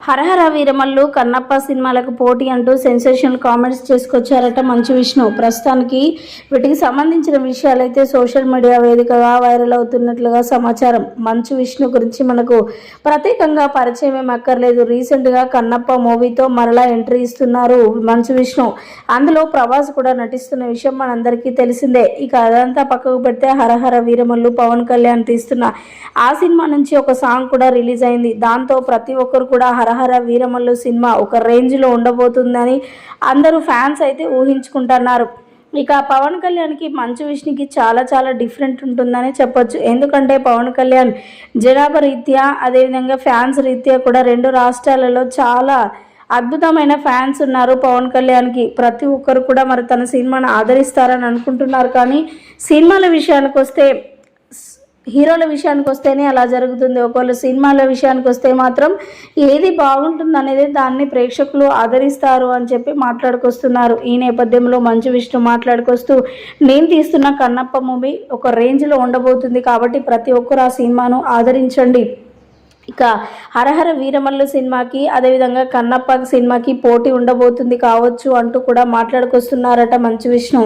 హరహర వీరమల్లు కన్నప్ప సినిమాలకు పోటీ అంటూ సెన్సేషనల్ కామెంట్స్ చేసుకొచ్చారట మంచు విష్ణు. ప్రస్తుతానికి వీటికి సంబంధించిన విషయాలైతే సోషల్ మీడియా వేదికగా వైరల్ అవుతున్నట్లుగా సమాచారం. మంచు విష్ణు గురించి మనకు ప్రత్యేకంగా పరిచయం ఏం అక్కర్లేదు. రీసెంట్గా కన్నప్ప మూవీతో మరలా ఎంట్రీ ఇస్తున్నారు మంచు విష్ణు. అందులో ప్రభాస్ కూడా నటిస్తున్న విషయం మనందరికీ తెలిసిందే. ఇక అదంతా పక్కకు పెడితే హరహర వీరమల్లు పవన్ కళ్యాణ్ తీస్తున్న ఆ సినిమా నుంచి ఒక సాంగ్ కూడా రిలీజ్ అయింది. దాంతో ప్రతి ఒక్కరు కూడా హరహర వీరమల్లు సినిమా ఒక రేంజ్లో ఉండబోతుందని అందరూ ఫ్యాన్స్ అయితే ఊహించుకుంటున్నారు. ఇక పవన్ కళ్యాణ్కి మంచు విష్ణుకి చాలా చాలా డిఫరెంట్ ఉంటుందని చెప్పొచ్చు. ఎందుకంటే పవన్ కళ్యాణ్ జనాభా రీత్యా అదేవిధంగా ఫ్యాన్స్ రీత్యా కూడా రెండు రాష్ట్రాలలో చాలా అద్భుతమైన ఫ్యాన్స్ ఉన్నారు పవన్ కళ్యాణ్కి. ప్రతి ఒక్కరు కూడా మరి తన సినిమాను ఆదరిస్తారని అనుకుంటున్నారు. కానీ సినిమాల విషయానికి వస్తే హీరోల విషయానికి వస్తేనే అలా జరుగుతుంది. ఒకవేళ సినిమాల విషయానికి వస్తే మాత్రం ఏది బాగుంటుంది అనేది దాన్ని ప్రేక్షకులు ఆదరిస్తారు అని చెప్పి మాట్లాడుకొస్తున్నారు. ఈ నేపథ్యంలో మంచు విష్ణు మాట్లాడుకొస్తూ నేను తీస్తున్న కన్నప్ప మూవీ ఒక రేంజ్లో ఉండబోతుంది కాబట్టి ప్రతి ఒక్కరు ఆ సినిమాను ఆదరించండి. ఇక హరహర వీరమల్లు సినిమాకి అదేవిధంగా కన్నప్ప సినిమాకి పోటీ ఉండబోతుంది కావచ్చు అంటూ కూడా మాట్లాడుకొస్తున్నారట మంచు విష్ణు.